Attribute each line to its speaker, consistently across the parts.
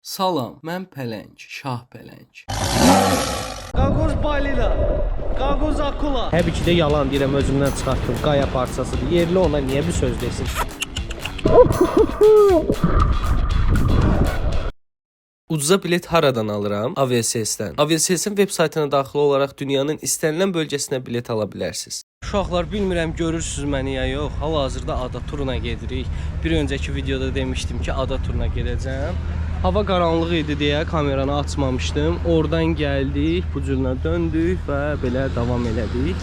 Speaker 1: Salam, mən Pələng, Şah Pələng.
Speaker 2: Qagoz balina, qagoz akula. Təbii ki də yalan deyirəm, özümdən çıxartdım. Qaya parçasıdır. Yerli ona niyə bir söz desin? Ucuza bilet haradan alıram? Aviasiyasdan. Aviasiyasın web saytına daxil olaraq dünyanın istənilən bölgəsinə bilet ala bilərsiniz. Uşaqlar, bilmirəm görürsüz məni ya yox. Hal-hazırda ada turuna gedirik. Bir öncəki videoda demişdim ki, ada turuna gedəcəm. Hava qaranlıq idi deyə kameranı açmamışdım. Oradan gəldik, bu cürlə döndük və belə davam elədik.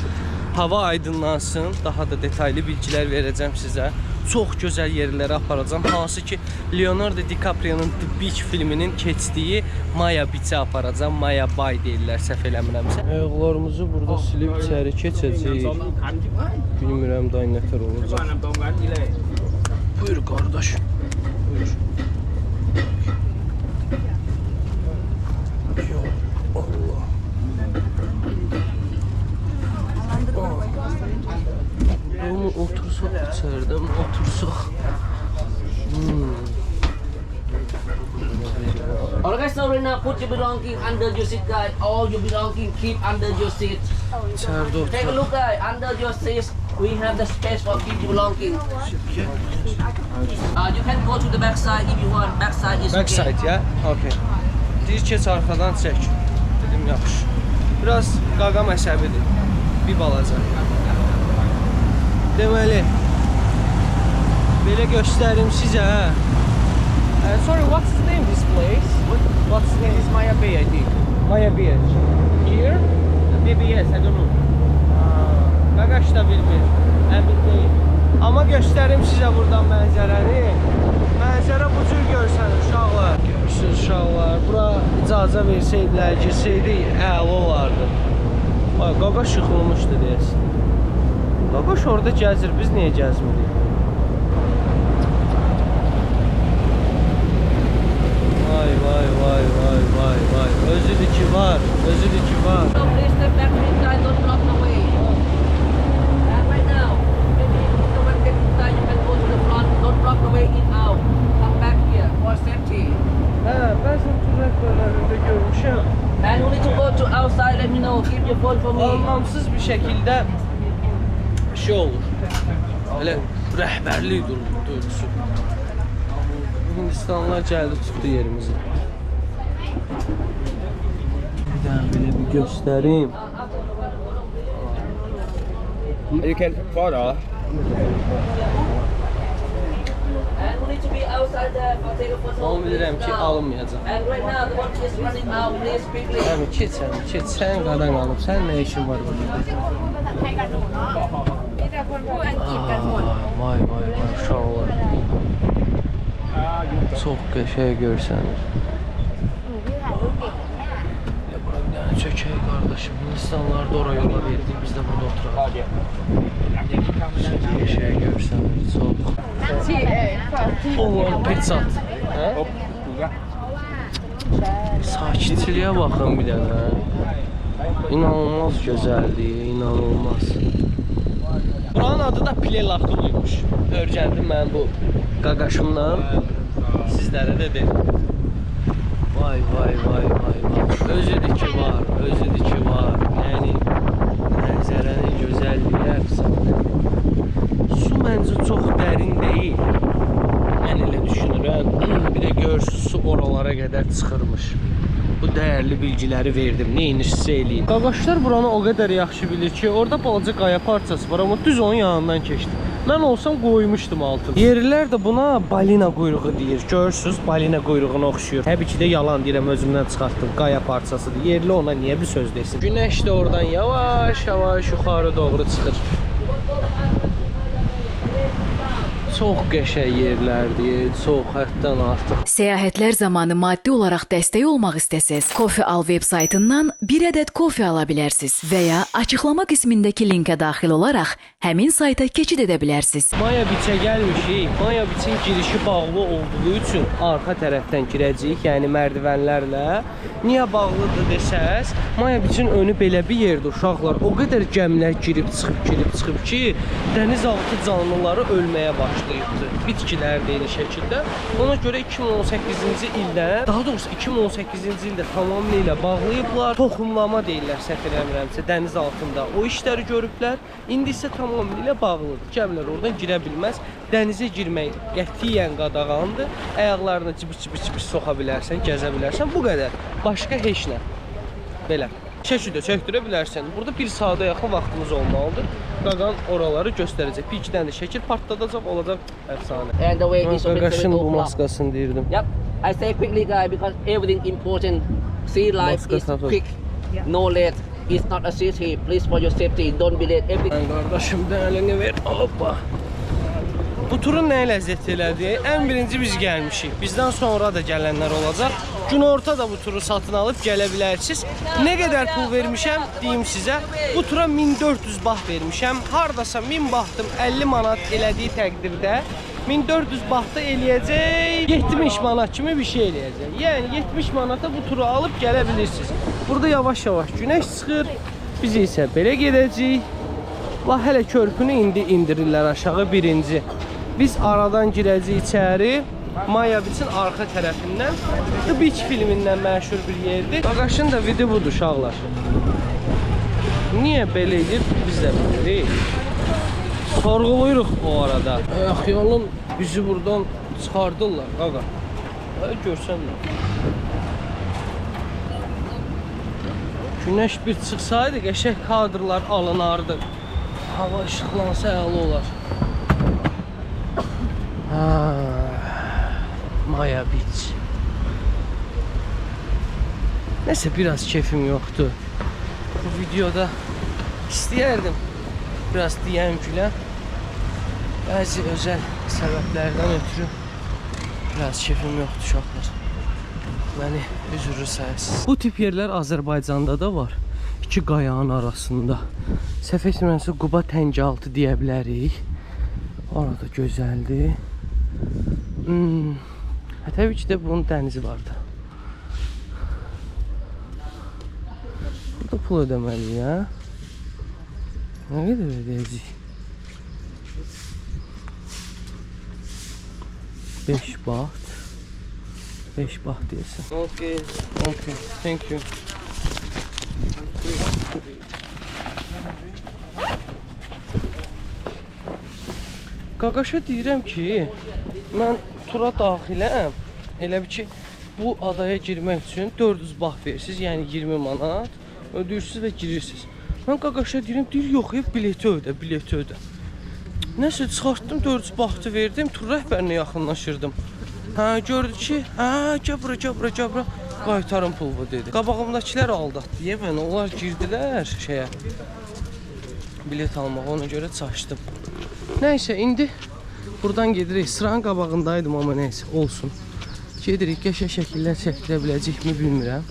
Speaker 2: Hava aydınlansın, daha da detaylı bilgilər verəcəm sizə. Çox gözəl yerlərə aparacağam. Hansı ki, Leonardo DiCaprio'nun The Beach filminin keçdiyi Maya Beach-ə aparacağım. Maya Bay deyirlər, səhv eləmirəmsə. Ayaqlarımızı burada silib içəri keçəcəyik. Bilmirəm da nətər olacaq. Buyur qardaş. Buyur. Allah. Ama otursak içeride mi otursak?
Speaker 3: Alright, so right now put your belongings under your seat, guys. All your belongings keep under your seat.
Speaker 2: İçeride otur.
Speaker 3: Take a look, guys. Under your seat, we have the space for keep your belongings. You can go to the back side if you want. Back side is
Speaker 2: Backside ya. Okay. Deyir keç arxadan çək. Dedim yapış. Biraz qaqam əsəbidir. Bir balaca. Deməli. Belə göstərim sizə. Sorry, what's the name of this place? What's the name?
Speaker 4: It's Maya Bay, I think.
Speaker 2: Maya Beach. Here?
Speaker 4: Maybe yes, I don't know.
Speaker 2: Qaqaş da bilmir. Əmin deyil. Amma göstərim sizə buradan mənzərəni. Mənzərə bu cür görsən uşaqlar. Görürsünüz uşaqlar. Bura icazə versəydilər, girsəydik əla olardı. Qaqaş yıxılmışdı deyəsin. Qaqaş orada gəzir, biz niyə gəzmirik? Vay vay vay vay vay vay. Özüdür ki var, özüdür ki var.
Speaker 3: So please step back inside, don't block the way. And right now, maybe if you want to get inside, you can go to the front. Don't block the way in out. Come back here for safety.
Speaker 2: Hə, bəzən tur rəhbərlərində görmüşəm.
Speaker 3: And you need to go to outside. Let me know. Keep your phone for me.
Speaker 2: Anlamsız bir şəkildə şey olur. Elə rəhbərlik duygusu. Hindistanlılar gəldi tutdu yerimizi. Bir daha belə bir göstərim.
Speaker 4: You can follow.
Speaker 3: And you need to be outside there for take a photo.
Speaker 2: Onu bilirəm ki, alınmayacaq.
Speaker 3: And right now, the one is running out. Please quickly.
Speaker 2: Həmi keç, həmi keç. Sən qadan qalıb. Sən nə işin var burada? Vay vay vay uşaqlar. Çox qəşəng görsənir. Bura bir dənə çökək qardaşım. Hindistanlılar da oraya yola verdik, biz də burada oturaq. Çox qəşəng görsənir, çox. Onlar peçat. Sakitçiliyə baxın bir dənə. İnanılmaz gözəlliyi, inanılmaz. Buranın adı da Plelakduluymuş. Öyrəndim mən bu qaqaşımdan. Sizlərə də dedim. Vay vay vay vay vay. Özüdür ki var, özüdür ki var. Yəni mənzərənin gözəlliyi əfsanədir. Su məncə çox dərin deyil. Mən elə düşünürəm. Bir də görürsünüz su oralara qədər çıxırmış. Bu dəyərli bilgiləri verdim. Neyinizsə eləyin. Qaqaşlar buranı o qədər yaxşı bilir ki, orada balaca qaya parçası var, amma düz onun yanından keçdi. Mən olsam qoymuşdum altını. Yerlilər də buna balina quyruğu deyir. Görürsünüz, balina quyruğuna oxşuyur. Təbii ki də yalan deyirəm, özümdən çıxartdım. Qaya parçasıdır. Yerli ona niyə bir söz desin? Günəş də oradan yavaş-yavaş yuxarı doğru çıxır. Çox qəşəng yerlərdir, çox həddən artıq.
Speaker 5: Səyahətlər zamanı maddi olaraq dəstək olmaq istəsəz, Coffee Al web saytından bir ədəd kofe ala bilərsiniz və ya açıqlama qismindəki linkə daxil olaraq həmin sayta keçid edə bilərsiniz.
Speaker 2: Maya Beach-ə gəlmişik. Maya Beach-in girişi bağlı olduğu üçün arxa tərəfdən girəcəyik, yəni mərdivənlərlə. Niyə bağlıdır desəz, Maya Beach-in önü belə bir yerdir uşaqlar. O qədər gəmilər girib çıxıb ki, dənizaltı canlıları ölməyə başlayır. başlayıbdı. Bitkilər də eyni şəkildə. Ona görə 2018-ci ildə, daha doğrusu 2018-ci ildə tamamilə bağlayıblar. Toxumlama deyirlər, səhv eləmirəmsə, dəniz altında. O işləri görüblər. İndi isə tamamilə bağlıdır. Gəmilər oradan girə bilməz. Dənizə girmək qətiyyən qadağandır. Ayaqlarına cibir soxa bilərsən, gəzə bilərsən. Bu qədər. Başqa heç nə. Belə. Şəkil də çəkdirə bilərsən. Burada 1 saata yaxın vaxtımız olmalıdır. Qaqan oraları göstərəcək. Pikdən də şəkil partladacaq, olacaq əfsanə.
Speaker 3: And the way is
Speaker 2: Qaqaşın bu maskasını deyirdim.
Speaker 3: Yep. I say quickly, guys, because everything important. Sea life is quick. No late. It's not a city. Please, for your safety, don't be late. Everything.
Speaker 2: Qardaşımdan əlini ver. Hoppa. Bu turun nə ləzzət elədi? Ən birinci biz gəlmişik. Bizdən sonra da gələnlər olacaq. Günorta da bu turu satın alıb gələ bilərsiniz. Nə qədər pul vermişəm, deyim sizə. Bu tura 1400 baht vermişəm. Hardasa 1000 bahtım 50 manat elədiyi təqdirdə 1400 bahtı eləyəcək, 70 manat kimi bir şey eləyəcək. Yəni 70 manata bu turu alıb gələ bilirsiniz. Burada yavaş-yavaş günəş çıxır. Biz isə belə gedəcəyik. La hələ körpünü indi indirirlər aşağı birinci. Biz aradan girəcəyik içəri. Maya Beach'in arxa tərəfindən. The Beach filmindən məşhur bir yerdir. Qaqaşın da vidi budur uşaqlar. Niyə belə edir biz də bilirik. Sorğuluyuruq o arada. Yolun bizi buradan çıxardırlar qaqa. Görsən nə. Günəş bir çıxsaydı qəşəng kadrlar alınardı. Hava işıqlansa əla olar. Maya Beach. Nəsə biraz keyfim yoxdur. Bu videoda istəyərdim biraz deyəm gülə. Bəzi özəl səbəblərdən ötürü biraz keyfim yoxdur uşaqlar. Məni üzürlü sayəsiz. Bu tip yerlər Azərbaycanda da var. İki qayanın arasında. Səhv etmirəmsə Quba Təngəaltı deyə bilərik. Orada gözəldir. Təbii ki də bunun dənizi vardı. Burada pul ödəməliyik, hə? Nə qədər ödəyəcəyik? 5 baht. 5 baht deyəsən. Okay, thank you. Qaqaşa deyirəm ki, mən tura daxiləm. Elə bir ki, bu adaya girmək üçün 400 baht verirsiniz, yəni 20 manat ödəyirsiniz və girirsiniz. Mən Qaqaşa deyirəm, deyir yox, bileti ödə. Nəsə çıxartdım, 400 bahtı verdim, tur rəhbərinə yaxınlaşırdım. Gördü ki, cabra, qaytarın pulu dedi. Qabağımdakilər aldatdı, mən onlar girdilər şeyə, bilet almağa, ona görə çaşdım. Nəysə, indi buradan gedirik. Sıranın qabağındaydım, amma nəysə, olsun. Gedirik, qəşəng şəkillər çəkilə biləcəkmi bilmirəm.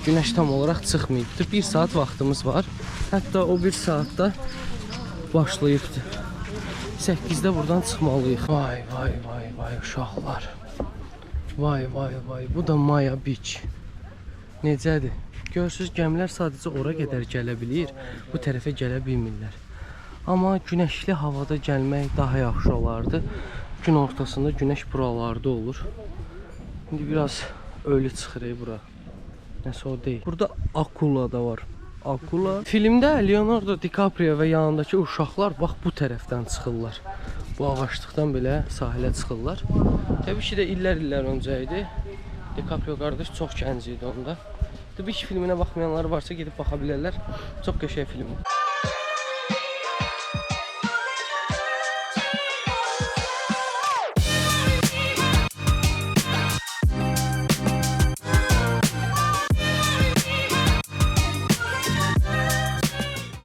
Speaker 2: Günəş tam olaraq çıxmayıbdır. 1 saat vaxtımız var. Hətta o 1 saatda başlayıbdır. 8-də buradan çıxmalıyıq. Vay uşaqlar. Vay. Bu da Maya Beach. Necədir? Görürsünüz, gəmilər sadəcə ora qədər gələ bilir. Bu tərəfə gələ bilmirlər. Amma günəşli havada gəlmək daha yaxşı olardı. Gün ortasında günəş buralarda olur. İndi biraz ölü çıxırıq bura. Nəsə o deyil. Burada akula da var. Akula. Filmdə Leonardo DiCaprio və yanındakı uşaqlar bax bu tərəfdən çıxırlar. Bu ağaçlıqdan belə sahilə çıxırlar. Təbii ki də illər öncə idi. DiCaprio qardaş çox gənc idi onda. The Beach filminə baxmayanlar varsa gedib baxa bilərlər. Çox qəşəng filmdir.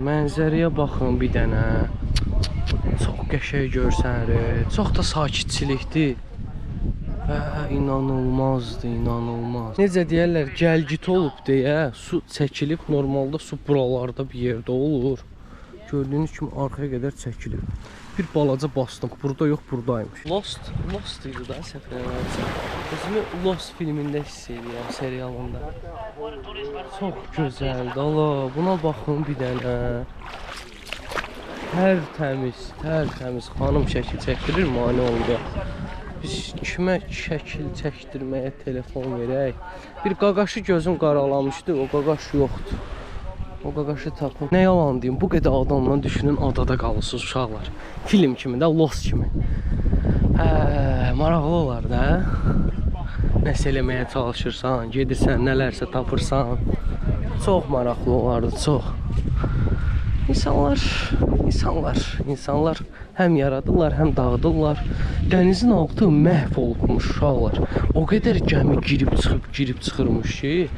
Speaker 2: Mənzərəyə baxın bir dənə. Çox qəşəng görsənir. Çox da sakitçilikdir. Və inanılmazdır, inanılmaz. Necə deyərlər, gəlgit olub deyə su çəkilib. Normalda su buralarda bir yerdə olur. Gördüyünüz kimi arxaya qədər çəkilib. Bir balaca bastım. Burada yox, buradaymış. Lost idi da, səhv eləmirəmsə. Özümü Lost filmində hiss edirəm, serialında. Çox gözəldir. Allah, buna baxın bir dənə. Tərtəmiz xanım şəkil çəkdirir, mane oldu. Biz kimə şəkil çəkdirməyə telefon verək? Bir qaqaşı gözüm qaralamışdı, o qaqaş yoxdur. O qaqaşı tapın. Nə yalan deyim, bu qədər adamla düşünün, adada qalırsınız uşaqlar. Film kimi də, Lost kimi. Maraqlı olar da. Nəsə eləməyə çalışırsan, gedirsən, nələrsə tapırsan. Çox maraqlı olardı, çox. İnsanlar həm yaradırlar, həm dağıdırlar. Dənizin altı məhv olmuş uşaqlar. O qədər gəmi girib çıxırmış ki,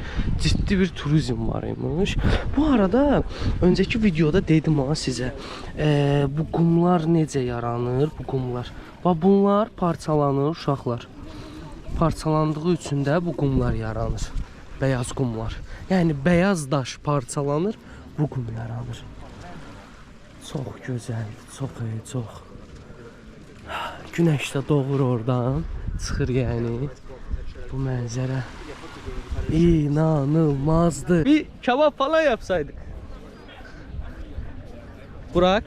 Speaker 2: ciddi bir turizm var imiş. Bu arada öncəki videoda dedim ha sizə, bu qumlar necə yaranır, bu qumlar. Və bunlar parçalanır uşaqlar. Parçalandığı üçün də bu qumlar yaranır. Bəyaz qumlar. Yəni bəyaz daş parçalanır, bu qum yaranır. Çox gözəldir, çox. Günəş də doğur oradan, çıxır yəni. Bu mənzərə inanılmazdır. Bir kebab falan yapsaydık. Burak.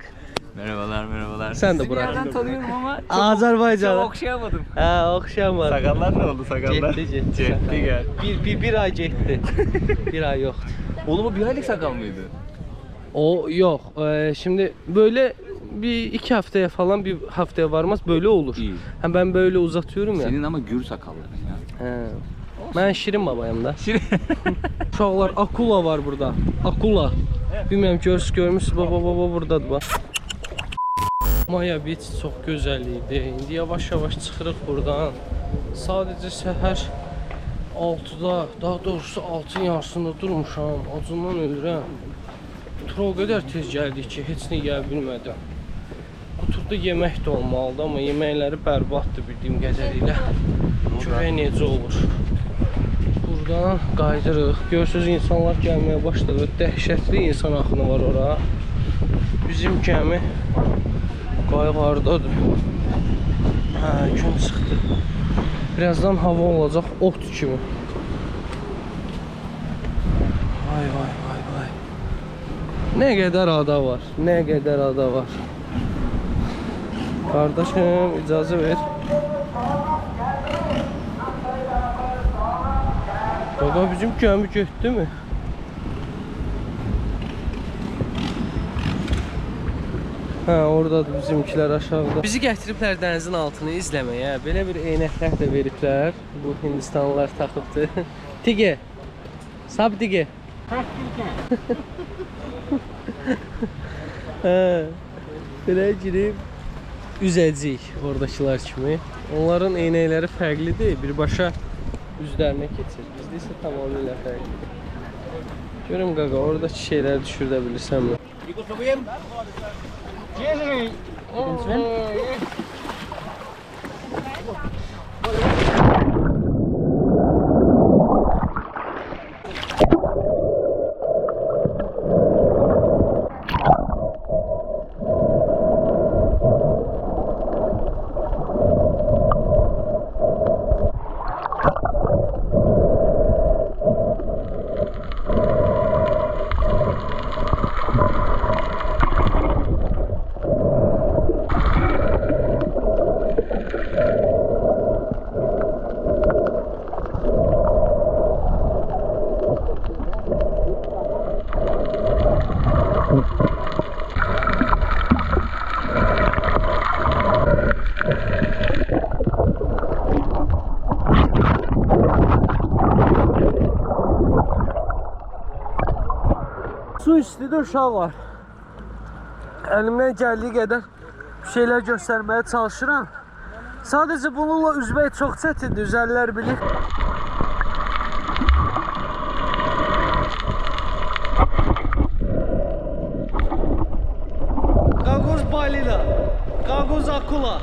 Speaker 6: Merhabalar.
Speaker 2: Sen de Burak.
Speaker 6: Nereden tanıyorum ama
Speaker 2: Azerbaycan'a.
Speaker 6: çok okşayamadım.
Speaker 2: Okşayamadım.
Speaker 6: Sakallar ne oldu sakallar?
Speaker 2: Getdi.
Speaker 6: Getdi gel.
Speaker 2: Bir ay getdi. Bir ay yok.
Speaker 6: Oğlum o bir aylık sakal mıydı?
Speaker 2: O yok. Şimdi böyle bir iki haftaya falan, bir haftaya varmaz böyle olur.
Speaker 6: İyi.
Speaker 2: Hem ben böyle uzatıyorum ya.
Speaker 6: Senin ama gür sakalların ya.
Speaker 2: Ben Şirin babayım da.
Speaker 6: Şirin.
Speaker 2: Uşaqlar, akula var burada. Akula. Bilmiyorum görmüşsünüz. Baba buradadır bak. Maya Beach çox gözəl idi. İndi yavaş-yavaş çıxırıq buradan. Sadəcə səhər 6-da, daha doğrusu 6-ın yarısında durmuşam. Acından ölürəm. Tur o qədər tez gəldik ki, heç nə yeyə bilmədim. Bu turda yemək də olmalıdır, amma yeməkləri bərbaddır bildiyim qədərilə. Görək necə olur. Buradan qaydırıq. Görürsünüz, insanlar gəlməyə başladı. Dəhşətli insan axını var ora. Bizim gəmi qayıq hardadır. Gün çıxdı. Birazdan hava olacaq ot kimi. Vay. Nə qədər ada var. Qardaşım, icazə ver. Baba, bizim gəmi getdi mi? Oradadır bizimkilər aşağıda. Bizi gətiriblər dənizin altını izləməyə. Belə bir eynəklər də veriblər. Bu Hindistanlılar taxıbdır. Tige. Sab tige. Belə girib üzəcəyik oradakılar kimi. Onların eynəkləri fərqlidir. Birbaşa üzlərinə keçir. Bizdə isə tamamilə fərqlidir. Görüm qaqa, oradakı şeyləri düşürdə bilirsənmi? Su istidir uşaqlar. Əlimdən gəldiyi qədər şeylər göstərməyə çalışıram. Sadəcə bununla üzmək çox çətindir, üzərlər bilir. Qagoz balina, qagoz akula.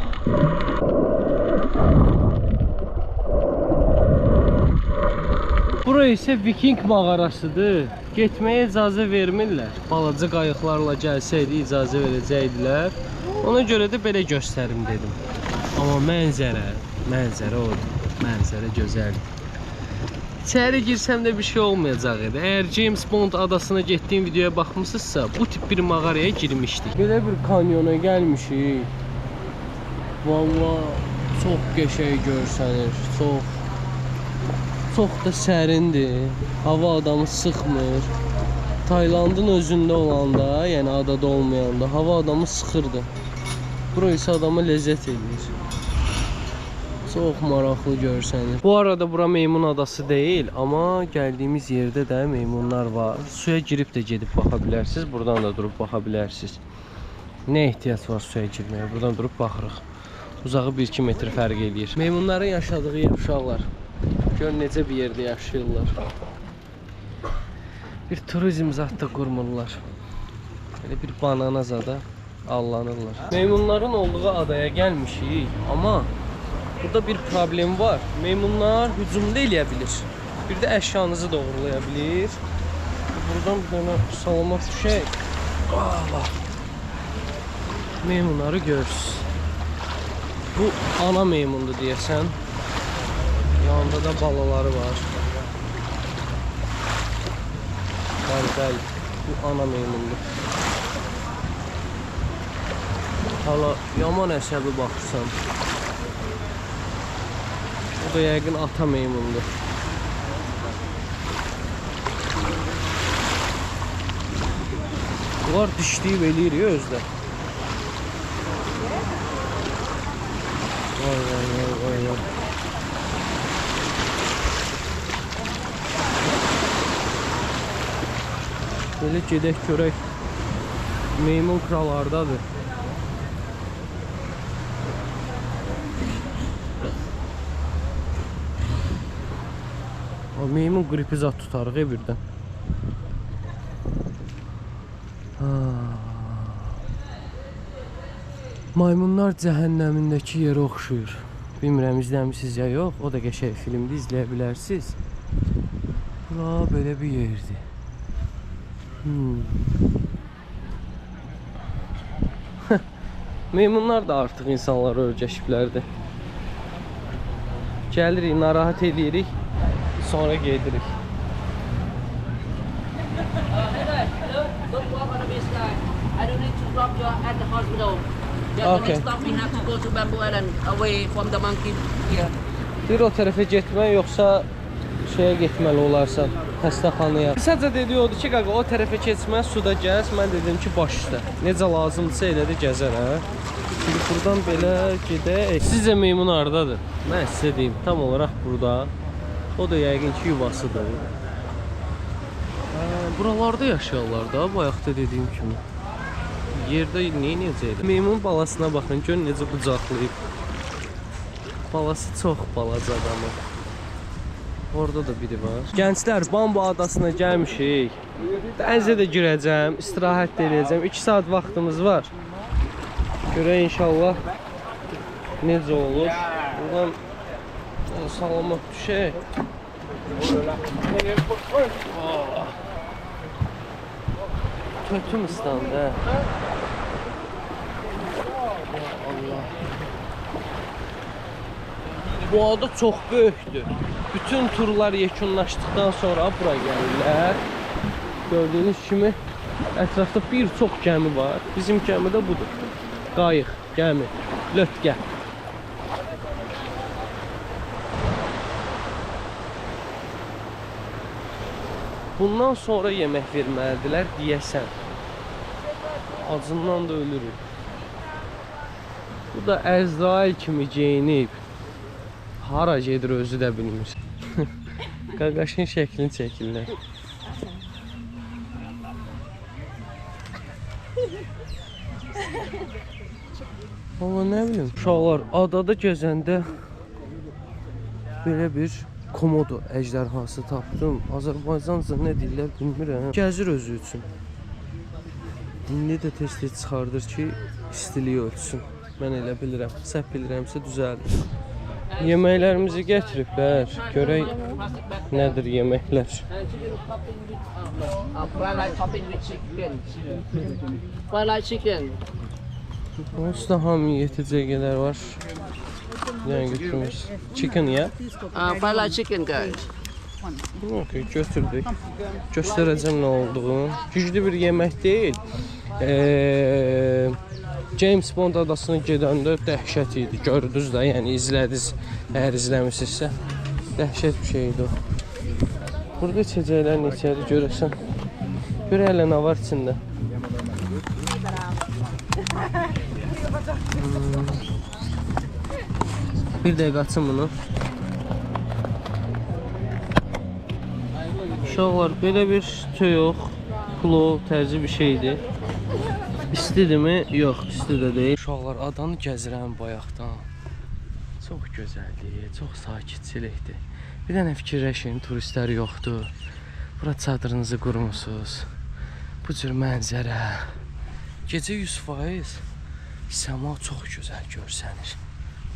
Speaker 2: Bura isə Viking mağarasıdır. Getməyə icazə vermirlər. Balaca qayıqlarla gəlsəydi icazə verəcəkdilər. Ona görə də belə göstərim dedim. Amma mənzərə odur. Mənzərə gözəldir. İçəri girsəm də bir şey olmayacaq idi. Əgər James Bond adasına getdiyim videoya baxmısınızsa, bu tip bir mağaraya girmişdik. Belə bir kanyona gəlmişik. Valla çox qəşəng görsənir, çox da sərindir. Hava adamı sıxmır. Taylandın özündə olanda, yəni adada olmayanda hava adamı sıxırdı. Bura isə adamı ləzzət edir. Çox maraqlı görsənir. Bu arada bura Meymun adası deyil, amma gəldiyimiz yerdə də meymunlar var. Suya girib də gedib baxa bilərsiniz, buradan da durub baxa bilərsiniz. Nə ehtiyac var suya girməyə? Buradan durub baxırıq. Uzağı 1-2 metr fərq eləyir. Meymunların yaşadığı yer uşaqlar. Gör necə bir yerdə yaşayırlar. Bir turizm zat da qurmurlar. Belə bir banana zada allanırlar. Meymunların olduğu adaya gəlmişik, amma burada bir problem var. Meymunlar hücum da eləyə bilir. Bir də əşyanızı da uğurlaya bilir. Buradan bir dənə salamat düşək. Allah. Meymunları görürsünüz. Bu ana meymundur deyəsən. Yanında da balaları var. Bəli, bu ana meymundur. Hala yaman əsəbi baxırsan. Bu da yəqin ata meymundur. Bunlar dişləyib eləyir ya özdə. Vay. Böyle gedək görək. Meymun kralardadır. Meymun qripi zat tutarıq birdən. Maymunlar cəhənnəmindəki yerə oxşuyur. Bilmirəm izləmisiniz ya yox, o da qəşəng filmdə izləyə bilərsiniz. Bura belə bir yerdir. Meymunlar da artıq insanlara öyrəşiblərdir. Gəlirik, narahat edirik, sonra gedirik.
Speaker 3: Don't walk on the beach, guys. I don't need to drop you at the hospital. The
Speaker 2: Okay.
Speaker 3: next stop we have to go to Bamboo Island, away from the monkey here.
Speaker 2: Bir o tərəfə getmək, yoxsa şeyə getməli olarsan, xəstəxanaya. Qısaca dediyi odur ki, qaqa, o tərəfə keçmə, suda gəz. Mən dedim ki, baş üstə. Necə lazımdırsa elə də gəzər, hə? Şimdi buradan belə gedək. Sizcə meymun hardadır? Mən sizə deyim, tam olaraq burada. O da yəqin ki, yuvasıdır. Buralarda yaşayarlar da, bayaqda dediyim kimi. Yerdə neynəyəcəkdir? Meymun balasına baxın, gör necə qucaqlayıb. Balası çox balacadır amma. Orada da biri var. Gənclər, Bambu adasına gəlmişik. Dənizə də girəcəm, istirahət də edəcəm. 2 saat vaxtımız var. Görək inşallah necə olur. Buradan salamat düşək. Kötüm ıslandı. Allah. Bu ada çox böyükdür. Bütün turlar yekunlaşdıqdan sonra bura gəlirlər. Gördüyünüz kimi ətrafda bir çox gəmi var. Bizim gəmi də budur. Qayıq, gəmi, lötgə. Bundan sonra yemək verməlidirlər deyəsən. Acından da ölürük. Bu da Əzrail kimi geyinib. Hara gedir özü də bilmir. Qaqaşın şəklini çəkirlər. Amma nə bilim, uşaqlar adada gəzəndə belə bir komodo əjderhası tapdım. Azərbaycanca nə deyirlər bilmirəm. Gəzir özü üçün. İndi də tez-tez çıxardır ki, istiliyi ölçsün. Mən elə bilirəm. Səhv bilirəmsə düzəldir. Yeməklərimizi gətiriblər. Görək nədir yeməklər.
Speaker 3: Fried topping with chicken. Fried chicken.
Speaker 2: Onsuz da hamı yetəcəklər var. Yəni götürmüş. Chicken ya?
Speaker 3: Fried chicken, guys.
Speaker 2: Okay, götürdük. Göstərəcəm nə olduğunu. Güclü bir yemək deyil. James Bond adasına gedəndə dəhşət idi. Gördünüz də, yəni izlədiniz. Əgər izləmisinizsə, dəhşət bir şey idi o. Burada içəcəklər neçədir görəsən. Görə hələ nə var içində. Bir dəqiqə açın bunu. Uşaqlar, belə bir toyuq, plov tərzi bir şeydir. İstidir mi? Yox, isti də deyil. Uşaqlar, adanı gəzirəm bayaqdan. Çox gözəldir, çox sakitçilikdir. Bir dənə fikirləşin, turistlər yoxdur. Bura çadırınızı qurmusunuz. Bu cür mənzərə. Gecə 100% səma çox gözəl görsənir.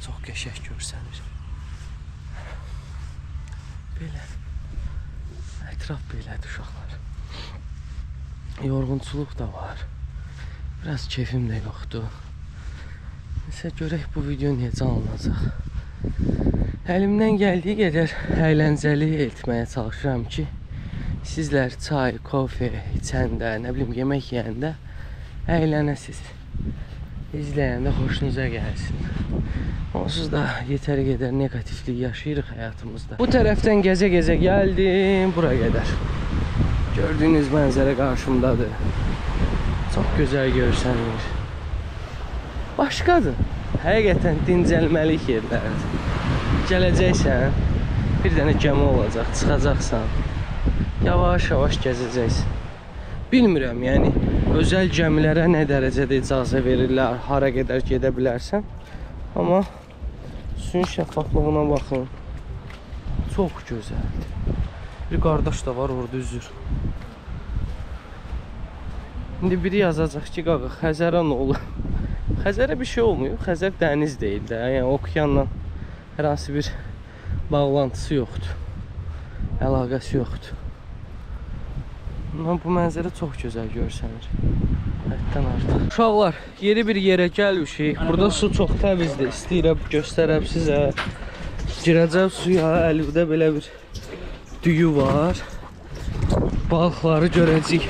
Speaker 2: Çox qəşəng görsənir. Belə. Ətraf belədir uşaqlar. Yorğunçuluq da var. Biraz keyfim də yoxdur. Nəsə görək bu video necə alınacaq. Əlimdən gəldiyi qədər əyləncəli etməyə çalışıram ki, sizlər çay, kofe içəndə, nə bilim yemək yeyəndə əylənəsiz. İzləyəndə xoşunuza gəlsin. Onsuz da yetəri qədər negativlik yaşayırıq həyatımızda. Bu tərəfdən gəzə-gəzə gəldim bura qədər. Gördüyünüz mənzərə qarşımdadır. Çox gözəl görsənir. Başqadır. Həqiqətən dincəlməlik yerlərdir. Gələcəksən, bir dənə gəmi olacaq, çıxacaqsan. Yavaş-yavaş gəzəcəksən. Bilmirəm, yəni özəl gəmilərə nə dərəcədə icazə verirlər, hara qədər gedə bilərsən. Amma suyun şəffaflığına baxın. Çox gözəldir. Bir qardaş da var orada üzür. İndi biri yazacaq ki, qaqa, Xəzərə nə olur? Xəzərə bir şey olmuyor. Xəzər dəniz deyil də. Yəni okeanla hər hansı bir bağlantısı yoxdur. Əlaqəsi yoxdur. Bu mənzərə çox gözəl görsənir. Həddən artıq. Uşaqlar, yeni bir yerə gəlmişik. Burada su çox təmizdir. İstəyirəm göstərəm sizə. Girəcəm suya, əlimdə belə bir düyü var. Balıqları görəcəyik.